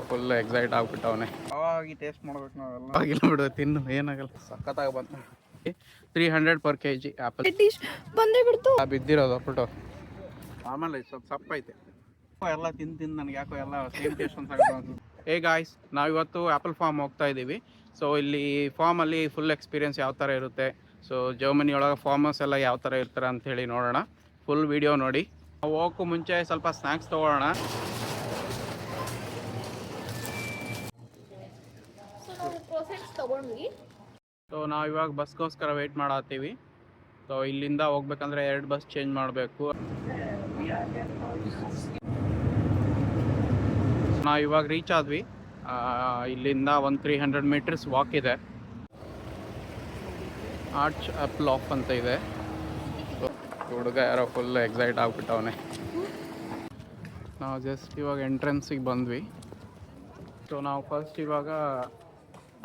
Full excite ಆಗ್ಬಿಟ್ಟವನೆ. ಅವಾಗಿ taste ಮಾಡ್ಬೇಕು ನಾವೆಲ್ಲ. ಆಗಿಲ್ಲ ಬಿಡು, ತಿನ್ನು, ಏನಾಗಲ್ಲ. ಸಖತ್ತಾಗಿ ಬಂತು. 300 per kg ಆ್ಯಪಲ್ ಬಂದೇ ಬಿಡ್ತು. ಬಿದ್ದಿರೋದು ಬಿಟ್ಟು ಆಮೇಲೆ ಸ್ವಲ್ಪ ಸಪ್ಪೈತೆ ಎಲ್ಲ ತಿಂದು ನನಗೆ ಯಾಕೋ ಎಲ್ಲ ಸೇಮ್ ಟೇಸ್ಟ್ ಅಂತ. ಹೇ ಗಾಯ್ಸ್, ನಾವಿವತ್ತು ಆ್ಯಪಲ್ ಫಾರ್ಮ್ ಹೋಗ್ತಾ ಇದ್ದೀವಿ. ಸೊ ಇಲ್ಲಿ ಫಾರ್ಮಲ್ಲಿ ಫುಲ್ ಎಕ್ಸ್ಪೀರಿಯನ್ಸ್ ಯಾವ ಥರ ಇರುತ್ತೆ, ಸೊ ಜರ್ಮನಿ ಒಳಗೆ ಫಾರ್ಮರ್ಸ್ ಎಲ್ಲ ಯಾವ ಥರ ಇರ್ತಾರೆ ಅಂಥೇಳಿ ನೋಡೋಣ. ಫುಲ್ ವಿಡಿಯೋ ನೋಡಿ. ನಾವು ಹೋಗೋಕ್ಕೂ ಮುಂಚೆ ಸ್ವಲ್ಪ ಸ್ನ್ಯಾಕ್ಸ್ ತೊಗೊಳ್ಳೋಣ. ಸೊ ನಾವು ಇವಾಗ ಬಸ್ಗೋಸ್ಕರ ವೆಯ್ಟ್ ಮಾಡತ್ತೀವಿ. ಸೊ ಇಲ್ಲಿಂದ ಹೋಗ್ಬೇಕಂದ್ರೆ 2 ಬಸ್ ಚೇಂಜ್ ಮಾಡಬೇಕು. ನಾವು ಇವಾಗ ರೀಚ್ ಆದ್ವಿ. ಇಲ್ಲಿಂದ ಒಂದು 300 ಮೀಟರ್ಸ್ ವಾಕ್ ಇದೆ. ಆರ್ಚ್ ಆ್ಯಪಲ್ ಆಫ್ ಅಂತ ಇದೆ. ಹುಡುಗ ಯಾರೋ ಫುಲ್ ಎಕ್ಸೈಟ್ ಆಗ್ಬಿಟ್ಟವನೆ. ನಾವು ಜಸ್ಟ್ ಇವಾಗ ಎಂಟ್ರೆನ್ಸಿಗೆ ಬಂದ್ವಿ. ಸೊ ನಾವು ಫಸ್ಟ್ ಇವಾಗ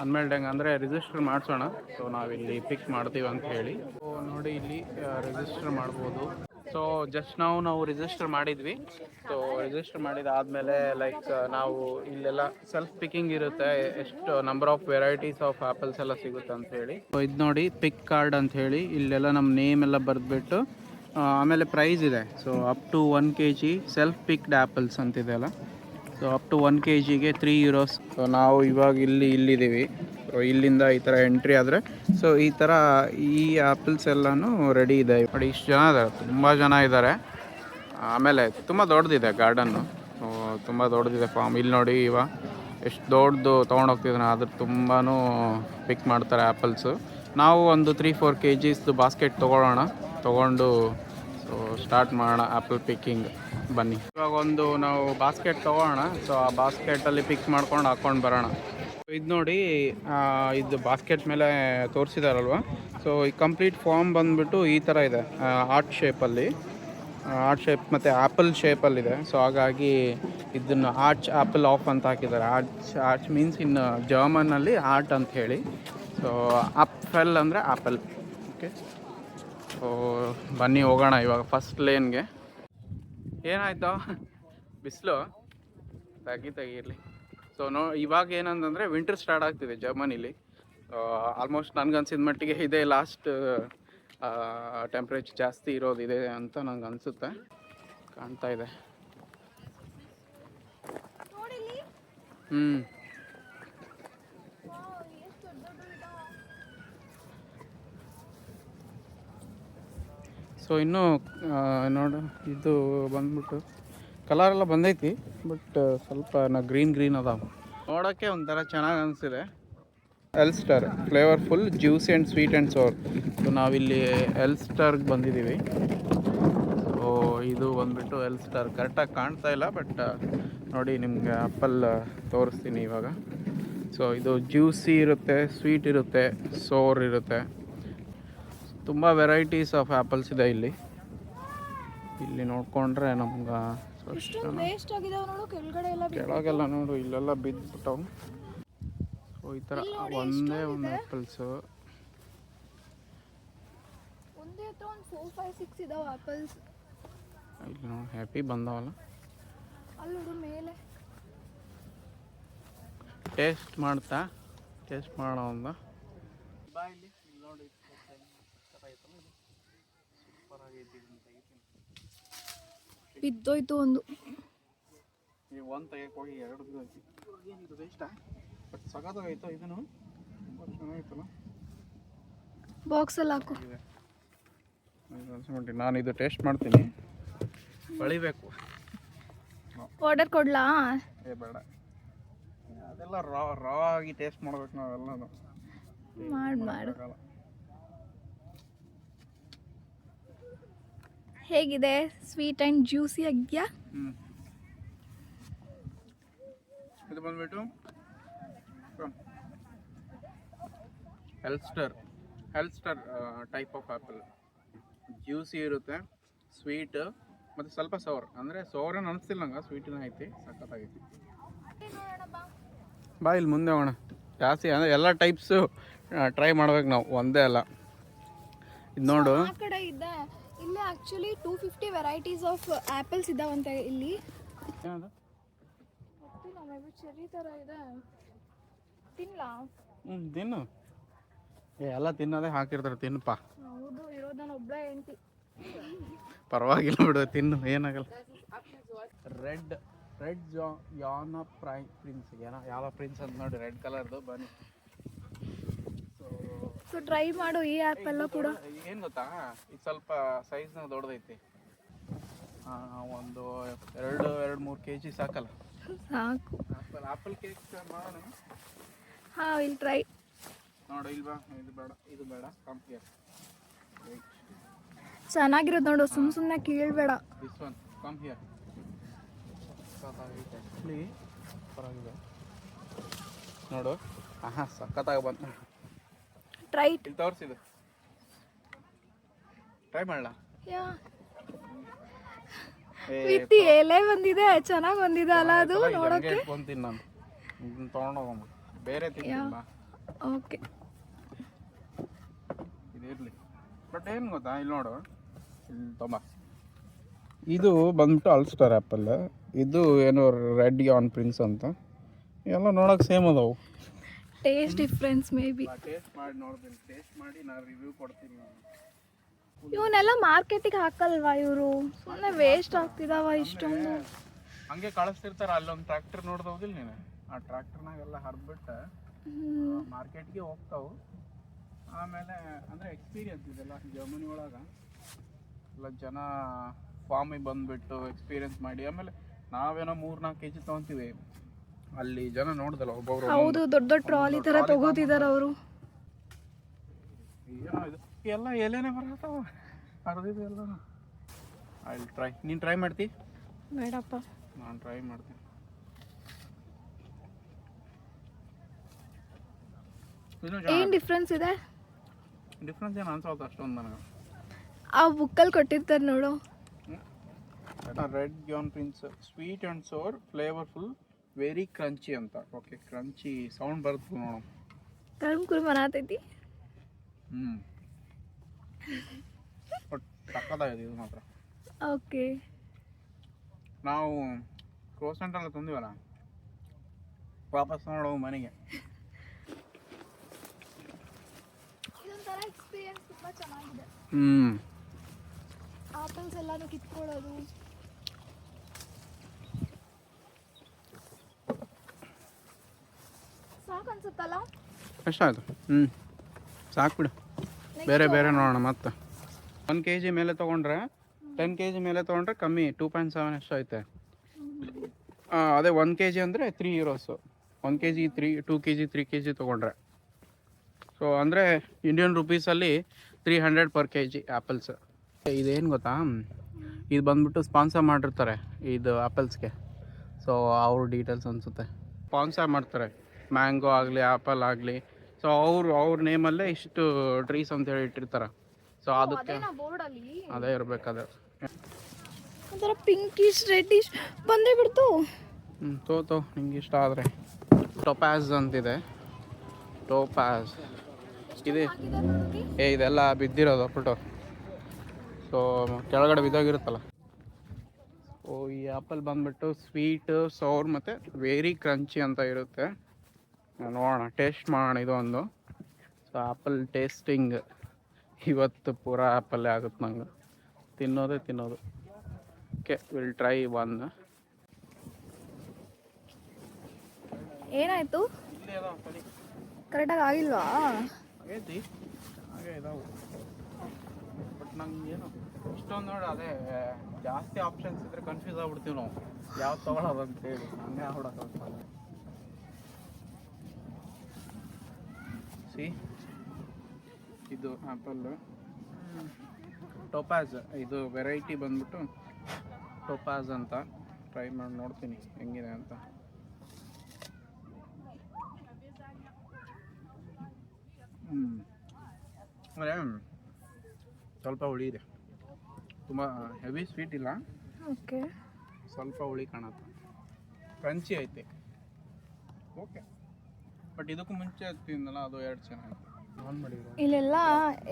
ಅನ್ಮೇಲ್ಡಂಗೆ ಅಂದರೆ ರಿಜಿಸ್ಟರ್ ಮಾಡಿಸೋಣ. ಸೊ ನಾವಿಲ್ಲಿ ಪಿಕ್ ಮಾಡ್ತೀವಿ ಅಂತ ಹೇಳಿ. ಸೊ ನೋಡಿ ಇಲ್ಲಿ ರಿಜಿಸ್ಟರ್ ಮಾಡ್ಬೋದು. ಸೊ ಜಸ್ಟ್ ನಾವು ರಿಜಿಸ್ಟರ್ ಮಾಡಿದ್ವಿ. ಸೊ ರಿಜಿಸ್ಟರ್ ಮಾಡಿದಾದಮೇಲೆ ಲೈಕ್ ನಾವು ಇಲ್ಲೆಲ್ಲ ಸೆಲ್ಫ್ ಪಿಕ್ಕಿಂಗ್ ಇರುತ್ತೆ, ಎಷ್ಟು number of varieties of apples ಎಲ್ಲ ಸಿಗುತ್ತೆ ಅಂತ ಹೇಳಿ. ಸೊ ಇದು ನೋಡಿ ಪಿಕ್ ಕಾರ್ಡ್ ಅಂತ ಹೇಳಿ ಇಲ್ಲೆಲ್ಲ ನಮ್ಮ ನೇಮ್ ಎಲ್ಲ ಬರೆದ್ಬಿಟ್ಟು ಆಮೇಲೆ ಪ್ರೈಸ್ ಇದೆ. So up to 1 kg self picked apples ಅಂತಿದೆ ಅಲ್ಲ. ಸೊ ಅಪ್ ಟು 1 kgಗೆ €3. ಸೊ ನಾವು ಇವಾಗ ಇಲ್ಲಿದ್ದೀವಿ. ಸೊ ಇಲ್ಲಿಂದ ಈ ಥರ ಎಂಟ್ರಿ ಆದರೆ ಸೊ ಈ ಥರ ಈ ಆ್ಯಪಲ್ಸ್ ಎಲ್ಲನೂ ರೆಡಿ ಇದೆ. ನೋಡಿ ಇಷ್ಟು ಜನ ಇದ್ದಾರೆ, ತುಂಬ ಜನ ಇದ್ದಾರೆ. ಆಮೇಲೆ ತುಂಬ ದೊಡ್ಡದಿದೆ ಗಾರ್ಡನ್ನು, ತುಂಬ ದೊಡ್ಡದಿದೆ ಫಾರ್ಮ್. ಇಲ್ಲಿ ನೋಡಿ ಇವಾಗ ಎಷ್ಟು ದೊಡ್ಡದು ತೊಗೊಂಡೋಗ್ತಿದ್ದಾನೆ, ಅದ್ರ ತುಂಬಾ ಪಿಕ್ ಮಾಡ್ತಾರೆ ಆ್ಯಪಲ್ಸು. ನಾವು ಒಂದು 3-4 kgs ಬಾಸ್ಕೆಟ್ ತೊಗೊಂಡು ಸೊ ಸ್ಟಾರ್ಟ್ ಮಾಡೋಣ ಆ್ಯಪಲ್ ಪಿಕ್ಕಿಂಗ್. ಬನ್ನಿ ಇವಾಗ ಒಂದು ನಾವು ಬಾಸ್ಕೆಟ್ ತೊಗೊಳ್ಳೋಣ. ಸೊ ಆ ಬಾಸ್ಕೆಟಲ್ಲಿ ಪಿಕ್ ಮಾಡ್ಕೊಂಡು ಹಾಕ್ಕೊಂಡು ಬರೋಣ. ಇದು ನೋಡಿ, ಇದು ಬಾಸ್ಕೆಟ್ ಮೇಲೆ ತೋರಿಸಿದಾರಲ್ವ. ಸೊ ಈ ಕಂಪ್ಲೀಟ್ ಫಾರ್ಮ್ ಬಂದುಬಿಟ್ಟು ಈ ಥರ ಇದೆ, ಆರ್ಟ್ ಶೇಪಲ್ಲಿ, ಆರ್ಟ್ ಶೇಪ್ ಮತ್ತು ಆ್ಯಪಲ್ ಶೇಪಲ್ಲಿದೆ. ಸೊ ಹಾಗಾಗಿ ಇದನ್ನು ಆರ್ಚ್ ಆ್ಯಪಲ್ ಆಫ್ ಅಂತ ಹಾಕಿದ್ದಾರೆ. ಆರ್ಚ್ ಮೀನ್ಸ್ ಇನ್ ಜರ್ಮನಲ್ಲಿ ಆರ್ಟ್ ಅಂತ ಹೇಳಿ. ಸೊ ಆ್ಯಪಲ್ ಅಂದರೆ ಆ್ಯಪಲ್. ಓಕೆ, ಸೊ ಬನ್ನಿ ಹೋಗೋಣ ಇವಾಗ ಫಸ್ಟ್ ಲೇನ್ಗೆ. ಏನಾಯ್ತು ಬಿಸಿಲು ತೆಗಿರಲಿ. ಸೊ ಇವಾಗ ಏನಂತಂದರೆ ವಿಂಟರ್ ಸ್ಟಾರ್ಟ್ ಆಗ್ತಿದೆ ಜರ್ಮನಿಲಿ. ಆಲ್ಮೋಸ್ಟ್ ನನಗನ್ಸಿದ ಮಟ್ಟಿಗೆ ಇದೇ ಲಾಸ್ಟ್ ಟೆಂಪ್ರೇಚರ್ ಜಾಸ್ತಿ ಇರೋದಿದೆ ಅಂತ ನನಗೆ ಅನಿಸುತ್ತೆ, ಕಾಣ್ತಾ ಇದೆ. ಸೊ ಇನ್ನೂ ನೋಡು, ಇದು ಬಂದ್ಬಿಟ್ಟು ಕಲರೆಲ್ಲ ಬಂದೈತಿ, ಬಟ್ ಸ್ವಲ್ಪ ಗ್ರೀನ್ ಅದಾವ. ನೋಡೋಕ್ಕೆ ಒಂಥರ ಚೆನ್ನಾಗಿ ಅನಿಸಿದೆ. Elstar flavourful juicy and sweet and sour. So ನಾವಿಲ್ಲಿ ಎಲ್ಸ್ಟರ್ಗೆ ಬಂದಿದ್ದೀವಿ. ಸೊ ಇದು ಬಂದ್ಬಿಟ್ಟು ಎಲ್ಸ್ಟರ್ ಕರೆಕ್ಟಾಗಿ ಕಾಣ್ತಾ ಇಲ್ಲ, ಬಟ್ ನೋಡಿ ನಿಮಗೆ ಆ್ಯಪಲ್ ತೋರಿಸ್ತೀನಿ ಇವಾಗ. ಸೊ ಇದು ಜ್ಯೂಸಿ ಇರುತ್ತೆ, ಸ್ವೀಟ್ ಇರುತ್ತೆ, ಸೋರ್ ಇರುತ್ತೆ. ತುಂಬ ವೆರೈಟೀಸ್ ಆಫ್ ಆ್ಯಪಲ್ಸ್ ಇದೆ ಇಲ್ಲಿ ನೋಡಿಕೊಂಡ್ರೆ ನಮ್ಗೆ ಕೆಳಗೆಲ್ಲ ನೋಡು, ಇಲ್ಲೆಲ್ಲ ಬಿದ್ದುಬಿಟ್ಟವು. ಸೊ ಈ ಥರ ಒಂದೇ ಒಂದು ಆ್ಯಪಲ್ಸು ಇಲ್ಲಿ ನೋಡಿ ಹ್ಯಾಪಿ ಬಂದವಲ್ಲ. ಟೇಸ್ಟ್ ಮಾಡೋಣ ಒಂದು. ಬಿದ್ದೋಯ್ತು ಒಂದು. ಒಂದು ತೆಗೆಯಕ್ಕೆ ಹೋಗಿ 2 ಬಿದ್ದೋಯ್ತು. ಏನಿದು ವೇಸ್ಟಾ? ಬಟ್ ಸಖತ್ತಾಗೈತೋ ಇದನ್ನು, ತುಂಬ ಚೆನ್ನಾಗಿತ್ತಲ್ಲ. ಬಾಕ್ಸಲ್ಲಿ ಹಾಕು. ನಾನು ಇದು ಟೇಸ್ಟ್ ಮಾಡ್ತೀನಿ, ಬಳಿಬೇಕು. ಆರ್ಡರ್ ಕೊಡ್ಲಾ? ಬೇಡ, ಅದೆಲ್ಲ ರಾ ಆಗಿ ಟೇಸ್ಟ್ ಮಾಡ್ಬೇಕು ನಾವೆಲ್ಲ. ಮಾಡು. ಹೇಗಿದೆ? ಸ್ವೀಟ್ ಆ್ಯಂಡ್ ಜ್ಯೂಸಿ ಆಗಿದೆಯಾ? ಇದು ಬಂದ್ಬಿಟ್ಟು ಎಲ್ಸ್ಟರ್ ಟೈಪ್ ಆಫ್ ಆ್ಯಪಲ್. ಜ್ಯೂಸಿ ಇರುತ್ತೆ, ಸ್ವೀಟ್ ಮತ್ತು ಸ್ವಲ್ಪ ಸೋರ್. ಅಂದರೆ ಸೋರೇನು ಅನಿಸ್ತಿಲ್ಲ ನಂಗೆ, ಸ್ವೀಟಿನ ಐತಿ, ಸಖತ್ತಾಗೈತಿ. ಬಾ ಇಲ್ಲಿ ಮುಂದೆ ಹೋಗೋಣ. ಜಾಸ್ತಿ ಅಂದರೆ ಎಲ್ಲ ಟೈಪ್ಸು ಟ್ರೈ ಮಾಡ್ಬೇಕು ನಾವು, ಒಂದೇ ಅಲ್ಲ. ಇದು ನೋಡು, ಆ ಕಡೆ ಇದೆ. ಇಲ್ಲಿ ಆ್ಯಕ್ಚುಲಿ 250 ವೆರೈಟೀಸ್ ಆಫ್ ಆ್ಯಪಲ್ಸ್ ಇದ್ದಾವಂತೆ ಇಲ್ಲಿ. ಮೇ ಬಿ ಚೆರಿ ಥರ ಇದೆ. ತಿನ್ಲಾ? ತಿನ್ನು. ಎಲ್ಲ ತಿನ್ನೋದೇ ಹಾಕಿರ್ತಾರೆ, ತಿನ್ನಪ್ಪ. ಹೌದು, ಇರೋದು ನಾನು ಒಬ್ಬಳೇ ಹೆಂಡ್ತಿ. ಪರವಾಗಿಲ್ಲ ಬಿಡು, ತಿನ್ನು, ಏನಾಗಲ್ಲ. ರೆಡ್ ಯಾನ ಪ್ರಿನ್ಸ್, ಏನೋ ಯಾವ ಪ್ರಿನ್ಸ್ ಅಂತ ನೋಡಿ, ರೆಡ್ ಕಲರ್ದು ಬನ್ನಿ. ಸೊ ಟ್ರೈ ಮಾಡು ಈ ಆ್ಯಪ್ ಎಲ್ಲ ಕೂಡ. ಏನು ಗೊತ್ತಾ, ಇದು ಸ್ವಲ್ಪ ಸೈಜ್ನ ದೊಡ್ಡದೈತಿ. ಒಂದು 2-3 kg ಸಾಕಲ್ಲ? ಸಾಕು. ಆಪಲ್ ಕೇಕ್ ಮಾಡೋಣ. ಹಾಂ, ವಿಲ್ ಟ್ರೈ. ನೋಡು, ಇಲ್ವಾ, ಇದು ಬೇಡ ಕಂಪ್ನಿ. ಚೆನ್ನಾಗಿರೋದು ನೋಡು, ಸುಮ್ಮನೆ ಕೀಳ್ಬೇಡ. This one come here. ಪರವಾಗಿಲ್ಲ ನೋಡು. ಸಖತ್ತಾಗಿ ಬಂತು. ಟ್ರೈ. ಇಲ್ಲಿ ತೋರಿಸಿದ್ದು ಟ್ರೈ ಮಾಡಲ? ವಿತ್ ಎಲೆ ಬಂದಿದೆ, ಚೆನ್ನಾಗಿ ಬಂದಿದೆ ಅಲ್ಲ ಅದು ನೋಡೋಕೆ. ಇಟ್ಕೊಂತೀನಿ ನಾನು, ಇದನ್ನ ತೊಗೊಂಡೋಗಮ್ಮ, ಬೇರೆ ತಿಂತೀನಿ. ಓಕೆ, ಇದಿರಲಿ. ಬಟ್ ಏನು ಗೊತ್ತಾ, ಇಲ್ಲಿ ನೋಡು, ಇಲ್ಲಿ ತೊಂಬ. ಇದು ಬಂದ್ಬಿಟ್ಟು ಅಲ್ಸ್ಟರ್ ಆ್ಯಪಲ್, ಇದು ಏನೋ ರೆಡ್ ಯಾನ್ ಪ್ರಿನ್ಸ್ ಅಂತ. ಎಲ್ಲ ನೋಡೋಕೆ ಸೇಮ್ ಅದಾವು. Taste difference may be. Taste ಮಾಡಿ ನೋಡ್ತೀನಿ, ಟೇಸ್ಟ್ ಮಾಡಿ ನಾನು ರಿವ್ಯೂ ಕೊಡ್ತೀನಿ. ಇವನ್ನೆಲ್ಲ ಮಾರ್ಕೆಟಿಗೆ ಹಾಕಲ್ವಾ ಇವರು? ಸುಮ್ಮನೆ ವೇಸ್ಟ್ ಆಗ್ತಿದಾವ ಇಷ್ಟೊಂದು. ಹಂಗೆ ಕಳಿಸ್ತಿರ್ತಾರ. ಅಲ್ಲೊಂದು ಟ್ರ್ಯಾಕ್ಟರ್ ನೋಡ್ದೌದಿಲ್ಲ ನೀನು? ಆ ಟ್ರ್ಯಾಕ್ಟರ್ನಾಗೆಲ್ಲ ಹರಿದ್ಬಿಟ್ಟು ಮಾರ್ಕೆಟ್ಗೆ ಹೋಗ್ತಾವು. ಆಮೇಲೆ ಅಂದರೆ ಎಕ್ಸ್ಪೀರಿಯನ್ಸ್ ಇದೆಲ್ಲ ಜರ್ಮನಿ ಒಳಗೆ ಎಲ್ಲ ಜನ ಫಾರ್ಮಿಗೆ ಬಂದುಬಿಟ್ಟು ಎಕ್ಸ್ಪೀರಿಯನ್ಸ್ ಮಾಡಿ, ಆಮೇಲೆ ನಾವೇನೋ 3-4 kg ತೊಗೊತೀವಿ, ಅಲ್ಲಿ ಜನ ನೋಡ್ದಲ್ಲ ಒಬ್ಬೊಬ್ರು. ಹೌದು, ದೊಡ್ಡ ದೊಡ್ಡ ಟ್ರಾಲಿ ಥರ ತಗೋತಿದ್ದಾರೆ ಅವರು. ಏನೋ ಇದು ಎಲ್ಲ ಎಲೆನೇ ಬರತ್ತಾವ, ಅರ್ದಿದ್ದು ಎಲ್ಲ. ಅಲ್ಲಿ ಟ್ರೈ, ನೀನು ಟ್ರೈ ಮಾಡ್ತಿ? ಬೇಡಪ್ಪ, ನಾನು ಟ್ರೈ ಮಾಡ್ತೀನಿ. ಏನು ಡಿಫ್ರೆನ್ಸ್ ಇದೆ? ಡಿಫ್ರೆನ್ಸ್ ಏನು ಅನ್ಸೋದು ಅಷ್ಟೊಂದು ನನಗೆ. ಆ ಬುಕ್ಕಲ್ಲಿ ಕೊಟ್ಟಿರ್ತಾರೆ ನೋಡು. Red Jonaprince, sweet and sour, flavourful, very crunchy ಅಂತ. ಓಕೆ, ಕ್ರಂಚಿ ಸೌಂಡ್ ಬರುತ್ತೆ ನೋಡು. ಕರ್ಮ್ ಕುರ್ಮ್ ಅನ್ನತೈತಿ. ಬಟ್ ಸಕ್ಕತ್ತಾಗಿದೆ ಇದು ಮಾತ್ರ. ಓಕೆ, ನಾವು ಕ್ರೋಸೆಂಟ್ ಎಲ್ಲ ತಂದಿವಲ್ಲ, ವಾಪಸ್ ನೋಡೋ ಮನೆಗೆ. ಇದೊಂಥರ ಎಕ್ಸ್ಪೀರಿಯನ್ಸ್, ತುಂಬ ಚೆನ್ನಾಗಿದೆ. ಆಪಲ್ಸ್ ಎಲ್ಲಾನು ಕಿತ್ಕೊಳ್ಳೋದು. ಸಾಕು ಅನ್ಸುತ್ತಲ್ಲ? ಎಷ್ಟಾಯ್ತು? ಸಾಕು ಬಿಡು, ಬೇರೆ ಬೇರೆ ನೋಡೋಣ. ಮತ್ತೆ 1 kg ಮೇಲೆ ತೊಗೊಂಡ್ರೆ, 10 kg ಮೇಲೆ ತೊಗೊಂಡ್ರೆ ಕಮ್ಮಿ, 2.7 ಎಷ್ಟು ಐತೆ. ಅದೇ 1 kg ಅಂದರೆ €3. 1 kg 2 kg 3 kg ತೊಗೊಂಡ್ರೆ, ಸೊ ಅಂದರೆ ಇಂಡಿಯನ್ ರುಪೀಸಲ್ಲಿ 300 per kg ಆ್ಯಪಲ್ಸ್. ಇದೇನು ಗೊತ್ತಾ, ಇದು ಬಂದ್ಬಿಟ್ಟು ಸ್ಪಾನ್ಸರ್ ಮಾಡಿರ್ತಾರೆ ಇದು ಆ್ಯಪಲ್ಸ್ಗೆ. ಸೊ ಅವ್ರ ಡೀಟೇಲ್ಸ್ ಅನಿಸುತ್ತೆ, ಸ್ಪಾನ್ಸರ್ ಮಾಡ್ತಾರೆ. ಮ್ಯಾಂಗೋ ಆಗಲಿ, ಆ್ಯಪಲ್ ಆಗಲಿ, ಸೊ ಅವ್ರ ನೇಮಲ್ಲೇ ಇಷ್ಟು ಟ್ರೀಸ್ ಅಂತೇಳಿ ಇಟ್ಟಿರ್ತಾರೆ. ಸೊ ಅದಕ್ಕೆ ಬೋರ್ಡಲ್ಲಿ ಅದೇ ಇರಬೇಕಾದ್ರೆ ಒಂಥರ ಪಿಂಕಿಶ್ ರೆಡ್ಡಿಶ್ ಬಂದೇ ಬಿಡ್ತು. ತೋ ನಿಂಗೆ ಇಷ್ಟ ಆದರೆ. ಟೊಪ್ಯಾಸ್ ಅಂತಿದೆ, ಟೋಪ್ಯಾಸ್ ಇದೆ. ಇದೆಲ್ಲ ಬಿದ್ದಿರೋದು ಫೋಟೋ, ಸೊ ಕೆಳಗಡೆ ಬಿದ್ದೋಗಿರುತ್ತಲ್ಲ. ಓ, ಈ ಆ್ಯಪಲ್ ಬಂದ್ಬಿಟ್ಟು ಸ್ವೀಟ್, ಸೌರ್ ಮತ್ತು ವೆರಿ ಕ್ರಂಚಿ ಅಂತ ಇರುತ್ತೆ. ನೋಡೋಣ, ಟೇಸ್ಟ್ ಮಾಡೋಣ ಇದು ಒಂದು. ಸೊ ಆ್ಯಪಲ್ ಟೇಸ್ಟಿಂಗ್ ಇವತ್ತು ಪೂರಾ ಆ್ಯಪಲ್ಲೇ ಆಗುತ್ತೆ ನಂಗೆ, ತಿನ್ನೋದು. Okay, will try one. ಏನಾಯ್ತು? ಕರೆಕ್ಟಾಗಿ ಆಗಿಲ್ವಾ? ಆಗೈತಿ, ಹಾಗೆ ಇದಾವೆ. ಬಟ್ ನಂಗೆ ಏನು ಇಷ್ಟೊಂದು ನೋಡಿ, ಅದೇ ಜಾಸ್ತಿ ಆಪ್ಷನ್ಸ್ ಇದ್ರೆ ಕನ್ಫ್ಯೂಸ್ ಆಗ್ಬಿಡ್ತೀವಿ ನಾವು, ಯಾವ್ದು ತೊಗೊಳೋದು ಅಂತೇಳಿ. ಹಂಗೆ ಆಗ್ಬಿಡೋಕ್ಕಾಗ್ತದೆ. ಸಿ, ಇದು ಆ್ಯಪಲ್ ಟೋಪಾಸ್, ಇದು ವೆರೈಟಿ ಬಂದ್ಬಿಟ್ಟು ಟೋಪಾಸ್ ಅಂತ. ಟ್ರೈ ಮಾಡಿ ನೋಡ್ತೀನಿ ಹೆಂಗಿದೆ ಅಂತ. ಅಂದರೆ ಸ್ವಲ್ಪ ಹುಳಿ ಇದೆ, ತುಂಬ ಹೆವಿ ಸ್ವೀಟ್ ಇಲ್ಲ. ಓಕೆ, ಸ್ವಲ್ಪ ಹುಳಿ ಕಾಣುತ್ತೆ, ಕ್ರಂಚಿ ಐತೆ. ಓಕೆ, ಬಟ್ ಇದಕ್ಕೂ ಮುಂಚೆ ತಿಂದಲ್ಲ, ಅದು 2 ಚೆನ್ನಾಗಿತ್ತು. ಆನ್ ಮಾಡಿದ್ರು. ಇಲ್ಲೆಲ್ಲ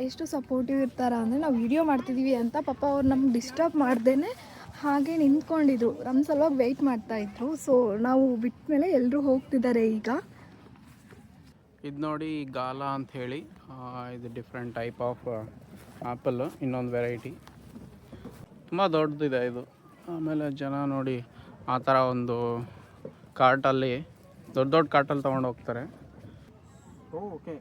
ಎಷ್ಟು ಸಪೋರ್ಟಿವ್ ಇರ್ತಾರ ಅಂದರೆ ನಾವು ವಿಡಿಯೋ ಮಾಡ್ತಿದ್ದೀವಿ ಅಂತ ಪಾಪ ಅವ್ರು ನಮ್ಗೆ ಡಿಸ್ಟರ್ಬ್ ಮಾಡ್ದೇನೆ ಹಾಗೆ ನಿಂತ್ಕೊಂಡಿದ್ರು, ನಮ್ಮ ಸಲುವಾಗಿ ವೆಯ್ಟ್ ಮಾಡ್ತಾ ಇದ್ರು. ಸೊ ನಾವು ಬಿಟ್ಟ ಮೇಲೆ ಎಲ್ಲರೂ ಹೋಗ್ತಿದ್ದಾರೆ ಈಗ. ಇದು ನೋಡಿ ಗಾಲಾ ಅಂತ ಹೇಳಿ, ಇದು ಡಿಫ್ರೆಂಟ್ ಟೈಪ್ ಆಫ್ ಆ್ಯಪಲ್ಲು, ಇನ್ನೊಂದು ವೆರೈಟಿ. ತುಂಬ ದೊಡ್ಡದಿದೆ ಇದು. ಆಮೇಲೆ ಜನ ನೋಡಿ ಆ ಥರ ಒಂದು ಕಾರ್ಟಲ್ಲಿ, ದೊಡ್ಡ ದೊಡ್ಡ ಕಾರ್ಟಲ್ಲಿ ತೊಗೊಂಡು ಹೋಗ್ತಾರೆ. ಓಕೆ,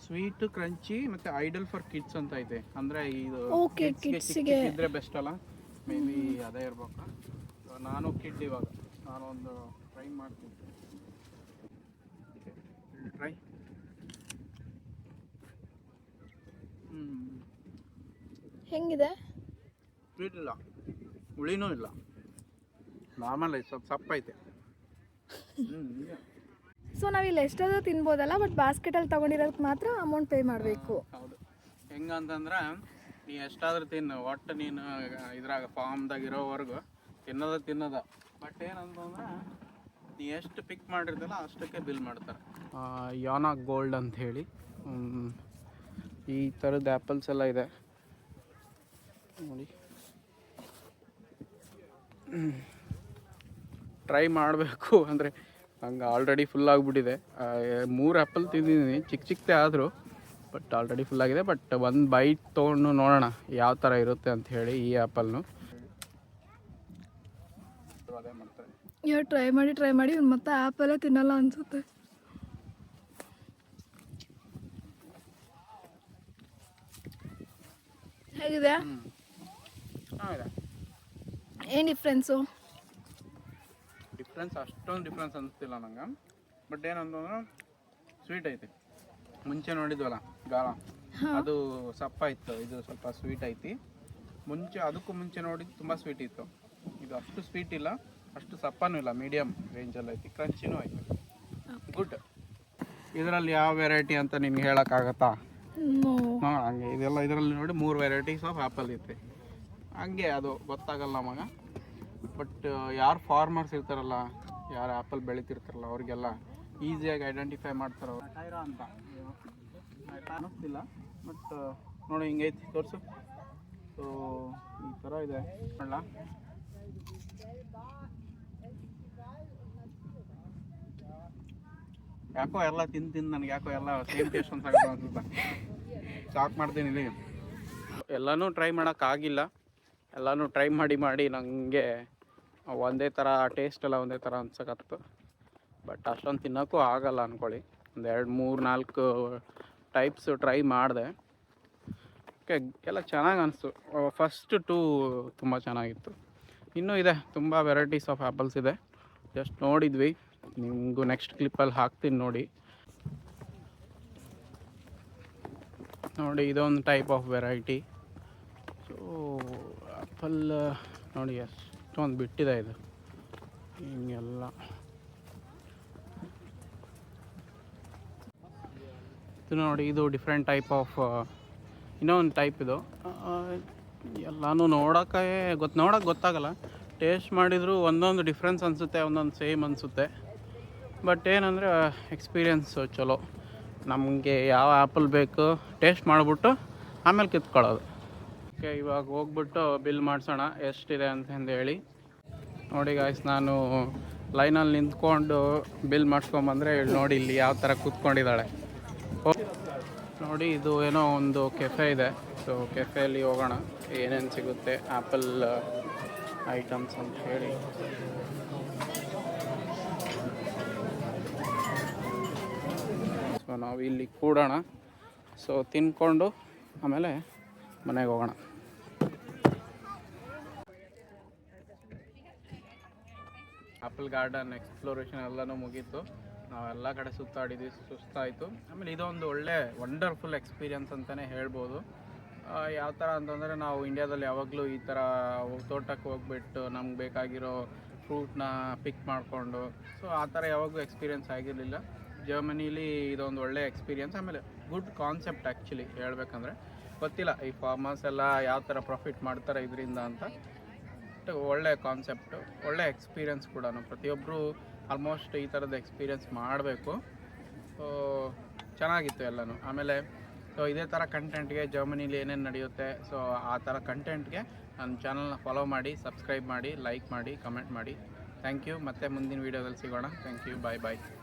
ಸ್ವೀಟ್ ಕ್ರಂಚಿ ಮತ್ತು ಐಡಲ್ ಫಾರ್ ಕಿಡ್ಸ್ ಅಂತ ಐತೆ. ಅಂದರೆ ಇದು ಓಕೆ, ಕಿಡ್ಸ್ಗೆ ಇದ್ರೆ ಬೆಸ್ಟ್ ಅಲ್ಲ, ಮೇ ಬಿ ಅದೇ ಇರ್ಬೇಕು. ನಾನು ಕಿಡ್ ಇವಾಗ ನಾನೊಂದು ಟ್ರೈ ಮಾಡ್ತೀನಿ. ಟ್ರೈ. ಹೆಂಗಿದೆ? ಸ್ವೀಟ್ ಇಲ್ಲ, ಹುಳಿನೂ ಇಲ್ಲ, ನಾರ್ಮಲ್ ಐತೆ, ಸ್ವಲ್ಪ ಸಪ್ಪೈತೆ. ಸೊ ನಾವಿಲ್ಲಿ ಎಷ್ಟಾದರೂ ತಿನ್ಬೋದಲ್ಲ, ಬಟ್ ಬಾಸ್ಕೆಟಲ್ಲಿ ತೊಗೊಂಡಿರೋದಕ್ಕೆ ಮಾತ್ರ ಅಮೌಂಟ್ ಪೇ ಮಾಡಬೇಕು. ಹೌದು. ಹೆಂಗಂತಂದ್ರೆ ನೀ ಎಷ್ಟಾದ್ರೂ ತಿನ್ನು, ಒಟ್ಟು ನೀನು ಇದ್ರಾಗ ಫಾರ್ಮ್ದಾಗ ಇರೋವರೆಗೂ ತಿನ್ನೋದ. ಬಟ್ ಏನಂತಂದ್ರೆ ನೀ ಎಷ್ಟು ಪಿಕ್ ಮಾಡಿರ್ತಿಲ್ಲ ಅಷ್ಟಕ್ಕೆ ಬಿಲ್ ಮಾಡ್ತಾರೆ. ಯಾನಾ ಗೋಲ್ಡ್ ಅಂತ ಹೇಳಿ ಈ ಥರದ ಆ್ಯಪಲ್ಸ್ ಎಲ್ಲ ಇದೆ ನೋಡಿ. ಟ್ರೈ ಮಾಡಬೇಕು ಅಂದರೆ ಹಂಗೆ ಆಲ್ರೆಡಿ ಫುಲ್ ಆಗಿಬಿಟ್ಟಿದೆ. 3 ಆ್ಯಪಲ್ ತಿಂದಿದ್ದೀನಿ, ಚಿಕ್ಕದೇ ಆದರೂ, ಬಟ್ ಆಲ್ರೆಡಿ ಫುಲ್ ಆಗಿದೆ. ಬಟ್ ಒಂದು ಬೈಟ್ ತೊಗೊಂಡು ನೋಡೋಣ ಯಾವ ಥರ ಇರುತ್ತೆ ಅಂತ ಹೇಳಿ ಈ ಆ್ಯಪಲ್ನು. ಅದೇ ಮಾಡ್ತಾರೆ, ಇವಾಗ ಟ್ರೈ ಮಾಡಿ ಮತ್ತೆ ಆ್ಯಪಲ್ಲೇ ತಿನ್ನಲ್ಲ ಅನಿಸುತ್ತೆ. ಹೇಗಿದೆ? ಏನು ಡಿಫ್ರೆನ್ಸು? ಅಷ್ಟೊಂದು ಡಿಫ್ರೆನ್ಸ್ ಅನಿಸ್ತಿಲ್ಲ ನಂಗೆ. ಬಟ್ ಏನಂತಂದ್ರೆ ಸ್ವೀಟ್ ಐತಿ. ಮುಂಚೆ ನೋಡಿದ್ವಲ್ಲ ಗಾಲ, ಅದು ಸಪ್ಪ ಇತ್ತು, ಇದು ಸ್ವಲ್ಪ ಸ್ವೀಟ್ ಐತಿ. ಅದಕ್ಕೂ ಮುಂಚೆ ನೋಡಿದ್ದು ತುಂಬ ಸ್ವೀಟ್ ಇತ್ತು. ಇದು ಅಷ್ಟು ಸ್ವೀಟ್ ಇಲ್ಲ, ಅಷ್ಟು ಸಪ್ಪನೂ ಇಲ್ಲ, ಮೀಡಿಯಮ್ ರೇಂಜಲ್ಲಿ ಐತಿ. ಕ್ರಂಚಿನೂ ಐತಿ, ಗುಡ್. ಇದರಲ್ಲಿ ಯಾವ ವೆರೈಟಿ ಅಂತ ನಿಮ್ಗೆ ಹೇಳೋಕ್ಕಾಗತ್ತಾ? ಹಂಗೆ ಇದೆಲ್ಲ ಇದರಲ್ಲಿ ನೋಡಿ 3 ವೆರೈಟೀಸ್ ಆಫ್ ಆ್ಯಪಲ್ ಐತೆ. ಹಂಗೆ ಅದು ಗೊತ್ತಾಗಲ್ಲ ನಮಗೆ. ಬಟ್ ಯಾರು ಫಾರ್ಮರ್ಸ್ ಇರ್ತಾರಲ್ಲ, ಯಾರು ಆ್ಯಪಲ್ ಬೆಳಿತಿರ್ತಾರಲ್ಲ, ಅವ್ರಿಗೆಲ್ಲ ಈಸಿಯಾಗಿ ಐಡೆಂಟಿಫೈ ಮಾಡ್ತಾರೆ. ಟೈರಾ ಅಂತ ಅನ್ನಿಸ್ತಿಲ್ಲ, ಬಟ್ ನೋಡಿ ಹಿಂಗೈತಿ, ತೋರಿಸು. ಸೊ ಈ ಥರ ಇದೆ ನೋಡಲ್ಲ. ಯಾಕೋ ಎಲ್ಲ ತಿಂದು ನನಗೆ ಯಾಕೋ ಎಲ್ಲ ಸೇಮ್ ಟೇಸ್ಟ್ ಅನ್ಸುತ್ತೆ. ಸ್ಟಾಕ್ ಮಾಡ್ತೀನಿ ಇಲ್ಲಿ. ಎಲ್ಲನೂ ಟ್ರೈ ಮಾಡೋಕ್ಕಾಗಿಲ್ಲ, ಎಲ್ಲನೂ ಟ್ರೈ ಮಾಡಿ ನನಗೆ ಒಂದೇ ಥರ ಟೇಸ್ಟ್ ಎಲ್ಲ ಒಂದೇ ಥರ ಅನ್ಸಕತ್ತು. ಬಟ್ ಅಷ್ಟೊಂದು ತಿನ್ನೋಕ್ಕೂ ಆಗಲ್ಲ ಅಂದ್ಕೊಳ್ಳಿ. 2, 3, 4 ಟೈಪ್ಸ್ ಟ್ರೈ ಮಾಡಿದೆ. ಓಕೆ, ಎಲ್ಲ ಚೆನ್ನಾಗಿ ಅನಿಸ್ತು. ಫಸ್ಟ್ 2 ತುಂಬ ಚೆನ್ನಾಗಿತ್ತು. ಇನ್ನೂ ಇದೆ, ತುಂಬ ವೆರೈಟೀಸ್ ಆಫ್ ಆ್ಯಪಲ್ಸ್ ಇದೆ. ಜಸ್ಟ್ ನೋಡಿದ್ವಿ, ನಿಮಗೂ ನೆಕ್ಸ್ಟ್ ಕ್ಲಿಪ್ಪಲ್ಲಿ ಹಾಕ್ತೀನಿ ನೋಡಿ. ಇದೊಂದು type of variety. So apple ನೋಡಿ ಎಷ್ಟೊಂದು ಬಿಟ್ಟಿದೆ ಇದು ಹಿಂಗೆಲ್ಲ. ಇದು ನೋಡಿ, ಇದು ಡಿಫ್ರೆಂಟ್ ಟೈಪ್ ಆಫ್ ಇನ್ನೊಂದು ಟೈಪ್. ಇದು ಎಲ್ಲನೂ ನೋಡೋಕ್ಕೆ ಗೊತ್ತಾಗಲ್ಲ. ಟೇಸ್ಟ್ ಮಾಡಿದರೂ ಒಂದೊಂದು ಡಿಫ್ರೆನ್ಸ್ ಅನಿಸುತ್ತೆ, ಒಂದೊಂದು ಸೇಮ್ ಅನಿಸುತ್ತೆ. ಬಟ್ ಏನಂದರೆ ಎಕ್ಸ್ಪೀರಿಯನ್ಸ್ ಚಲೋ. ನಮಗೆ ಯಾವ ಆ್ಯಪಲ್ ಬೇಕು ಟೇಸ್ಟ್ ಮಾಡಿಬಿಟ್ಟು ಆಮೇಲೆ ಕಿತ್ಕೊಳ್ಳೋದು. ಓಕೆ, ಇವಾಗ ಹೋಗ್ಬಿಟ್ಟು ಬಿಲ್ ಮಾಡಿಸೋಣ ಎಷ್ಟಿದೆ ಅಂತಂದು ಹೇಳಿ. ನೋಡಿ ಗಾಯ್ಸ್, ನಾನು ಲೈನಲ್ಲಿ ನಿಂತ್ಕೊಂಡು ಬಿಲ್ ಮಾಡಿಸ್ಕೊಂಬಂದರೆ ನೋಡಿ ಇಲ್ಲಿ ಯಾವ ಥರ ಕೂತ್ಕೊಂಡಿದ್ದಾಳೆ ನೋಡಿ. ಇದು ಏನೋ ಒಂದು ಕೆಫೆ ಇದೆ. ಸೊ ಕೆಫೆಯಲ್ಲಿ ಹೋಗೋಣ, ಏನೇನು ಸಿಗುತ್ತೆ ಆ್ಯಪಲ್ ಐಟಮ್ಸ್ ಅಂತ ಹೇಳಿ. ಸೊ ನಾವು ಇಲ್ಲಿ ಕೂಡೋಣ. ಸೊ ತಿನ್ಕೊಂಡು ಆಮೇಲೆ ಮನೆಗೆ ಹೋಗೋಣ. ಆ್ಯಪಲ್ ಗಾರ್ಡನ್ ಎಕ್ಸ್ಪ್ಲೋರೇಷನ್ ಎಲ್ಲನೂ ಮುಗೀತು. ನಾವೆಲ್ಲ ಕಡೆ ಸುತ್ತಾಡಿದ್ವಿ, ಸುಸ್ತಾಯಿತು. ಆಮೇಲೆ ಇದೊಂದು ಒಳ್ಳೆ ವಂಡರ್ಫುಲ್ ಎಕ್ಸ್ಪೀರಿಯನ್ಸ್ ಅಂತಲೇ ಹೇಳ್ಬೋದು. ಯಾವ ಥರ ಅಂತಂದರೆ, ನಾವು ಇಂಡಿಯಾದಲ್ಲಿ ಯಾವಾಗಲೂ ಈ ಥರ ತೋಟಕ್ಕೆ ಹೋಗ್ಬಿಟ್ಟು ನಮ್ಗೆ ಬೇಕಾಗಿರೋ ಫ್ರೂಟ್ನ ಪಿಕ್ ಮಾಡಿಕೊಂಡು, ಸೊ ಆ ಥರ ಯಾವಾಗೂ ಎಕ್ಸ್ಪೀರಿಯನ್ಸ್ ಆಗಿರಲಿಲ್ಲ. ಜರ್ಮನಿಲಿ ಇದೊಂದು ಒಳ್ಳೆ ಎಕ್ಸ್ಪೀರಿಯನ್ಸ್. ಆಮೇಲೆ ಗುಡ್ ಕಾನ್ಸೆಪ್ಟ್ ಆ್ಯಕ್ಚುಲಿ ಹೇಳ್ಬೇಕಂದ್ರೆ. ಗೊತ್ತಿಲ್ಲ ಈ ಫಾರ್ಮರ್ಸ್ ಎಲ್ಲ ಯಾವ ಥರ ಪ್ರಾಫಿಟ್ ಮಾಡ್ತಾರೆ ಇದರಿಂದ ಅಂತ. ಒಳ್ಳೆ ಕಾನ್ಸೆಪ್ಟು, ಒಳ್ಳೆ ಎಕ್ಸ್ಪೀರಿಯನ್ಸ್ ಕೂಡ. ಪ್ರತಿಯೊಬ್ಬರು ಆಲ್ಮೋಸ್ಟ್ ಈ ಥರದ ಎಕ್ಸ್ಪೀರಿಯನ್ಸ್ ಮಾಡಬೇಕು. ಸೊ ಚೆನ್ನಾಗಿತ್ತು ಎಲ್ಲನೂ. ಆಮೇಲೆ ಸೊ ಇದೇ ಥರ ಕಂಟೆಂಟ್ಗೆ ಜರ್ಮನಿಲಿ ಏನೇನು ನಡೆಯುತ್ತೆ, ಸೊ ಆ ಥರ ಕಂಟೆಂಟ್ಗೆ ನನ್ನ ಚಾನಲ್ನ ಫಾಲೋ ಮಾಡಿ, ಸಬ್ಸ್ಕ್ರೈಬ್ ಮಾಡಿ, ಲೈಕ್ ಮಾಡಿ, ಕಮೆಂಟ್ ಮಾಡಿ. Thank you. ಮತ್ತೆ ಮುಂದಿನ ವೀಡಿಯೋದಲ್ಲಿ ಸಿಗೋಣ. Thank you. Bye bye.